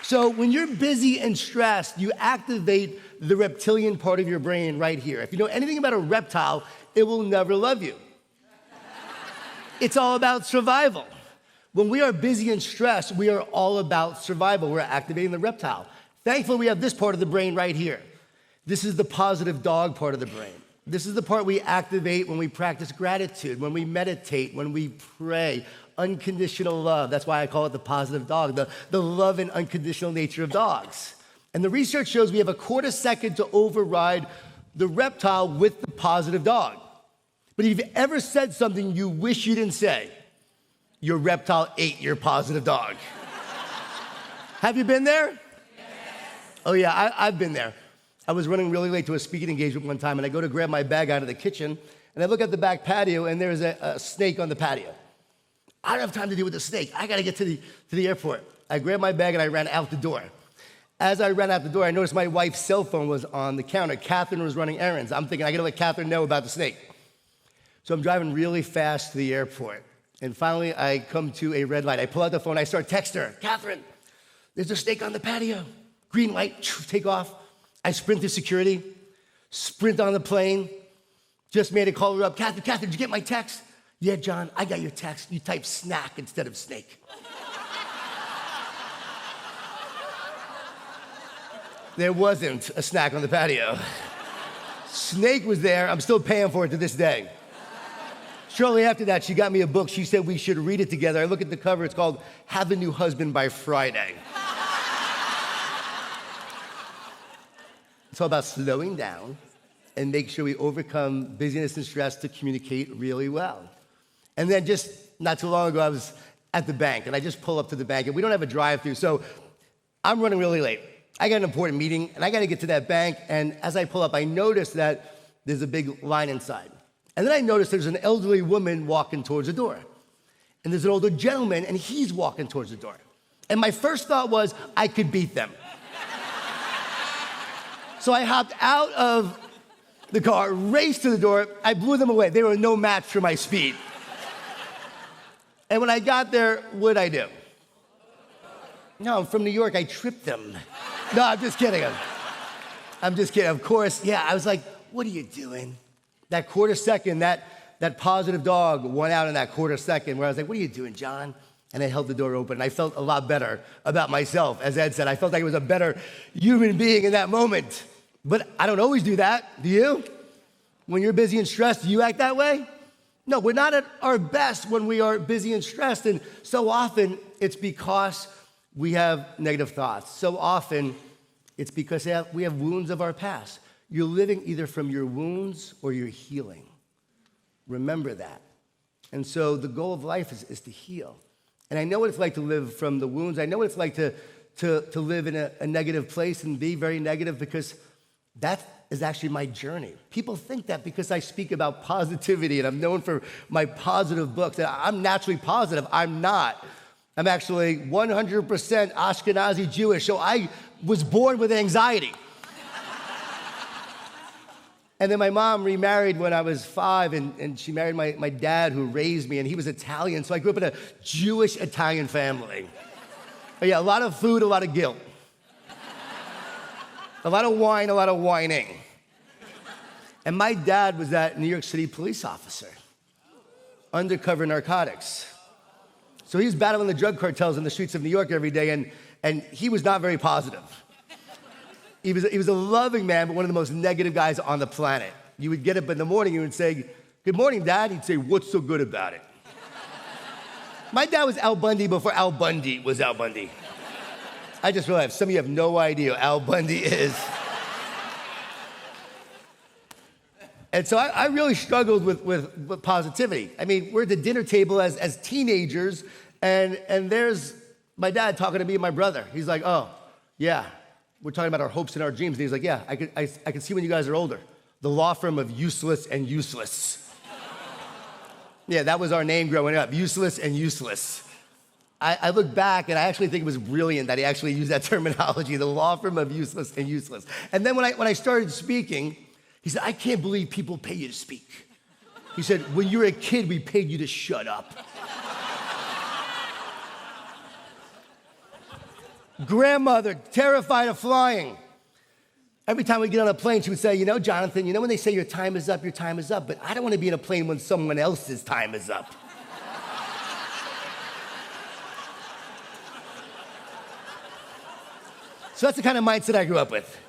So when you're busy and stressed, you activate the reptilian part of your brain right here. If you know anything about a reptile, it will never love you. It's all about survival. When we are busy and stressed, we are all about survival. We're activating the reptile. Thankfully, we have this part of the brain right here. This is the positive dog part of the brain. This is the part we activate when we practice gratitude, when we meditate, when we pray. Unconditional love. That's why I call it the positive dog, the love and unconditional nature of dogs. And the research shows we have a quarter second to override the reptile with the positive dog. But if you've ever said something you wish you didn't say, your reptile ate your positive dog. Have you been there? Yes. Oh yeah, I've been there. I was running really late to a speaking engagement one time, and I go to grab my bag out of the kitchen, and I look at the back patio, and there's a snake on the patio. I don't have time to deal with the snake. I gotta get to the airport. I grabbed my bag and I ran out the door. As I ran out the door, I noticed my wife's cell phone was on the counter. Catherine was running errands. I'm thinking, I gotta let Catherine know about the snake. So I'm driving really fast to the airport. And finally, I come to a red light. I pull out the phone, I start texting her. Catherine, there's a snake on the patio. Green light, take off. I sprint through security, sprint on the plane. Just made a call her up. Catherine, did you get my text? Yeah, John, I got your text. You typed snack instead of snake. There wasn't a snack on the patio. Snake was there. I'm still paying for it to this day. Shortly after that, she got me a book. She said we should read it together. I look at the cover. It's called Have a New Husband by Friday. It's all about slowing down and make sure we overcome busyness and stress to communicate really well. And then just not too long ago, I was at the bank, and I just pull up to the bank, and we don't have a drive-through, so I'm running really late. I got an important meeting, and I got to get to that bank, and as I pull up, I notice that there's a big line inside. And then I notice there's an elderly woman walking towards the door, and there's an older gentleman, and he's walking towards the door. And my first thought was, I could beat them. So I hopped out of the car, raced to the door, I blew them away. They were no match for my speed. And when I got there, what'd I do? No, I'm from New York, I tripped them. No, I'm just kidding. I'm just kidding. Of course, yeah, I was like, what are you doing? That quarter second, that positive dog won out in that quarter second where I was like, what are you doing, John? And I held the door open, and I felt a lot better about myself. As Ed said, I felt like I was a better human being in that moment. But I don't always do that, do you? When you're busy and stressed, do you act that way? No, we're not at our best when we are busy and stressed, and so often it's because we have negative thoughts. So often it's because we have wounds of our past. You're living either from your wounds or you're healing. Remember that. And so the goal of life is to heal. And I know what it's like to live from the wounds. I know what it's like to live in a negative place and be very negative, because that is actually my journey. People think that because I speak about positivity and I'm known for my positive books, that I'm naturally positive. I'm not. I'm actually 100% Ashkenazi Jewish, so I was born with anxiety. And then my mom remarried when I was 5, and she married my dad, who raised me, and he was Italian, so I grew up in a Jewish-Italian family. But yeah, a lot of food, a lot of guilt. A lot of wine, a lot of whining. And my dad was that New York City police officer, undercover narcotics. So he was battling the drug cartels in the streets of New York every day, and he was not very positive. He was a loving man, but one of the most negative guys on the planet. You would get up in the morning, you would say, "Good morning, Dad." He'd say, "What's so good about it?" My dad was Al Bundy before Al Bundy was Al Bundy. I just realized some of you have no idea who Al Bundy is. And so I really struggled with positivity. I mean, we're at the dinner table as teenagers, and there's my dad talking to me and my brother. He's like, "Oh, yeah, we're talking about our hopes and our dreams." And he's like, "Yeah, I can see when you guys are older. The law firm of Useless and Useless." Yeah, that was our name growing up, Useless and Useless. I look back, and I actually think it was brilliant that he actually used that terminology, the law firm of Useless and Useless. And then when I started speaking, he said, "I can't believe people pay you to speak." He said, "When you were a kid, we paid you to shut up." Grandmother, terrified of flying. Every time we get on a plane, she would say, you know, Jonathan, you know when they say your time is up, but I don't want to be in a plane when someone else's time is up. So that's the kind of mindset I grew up with.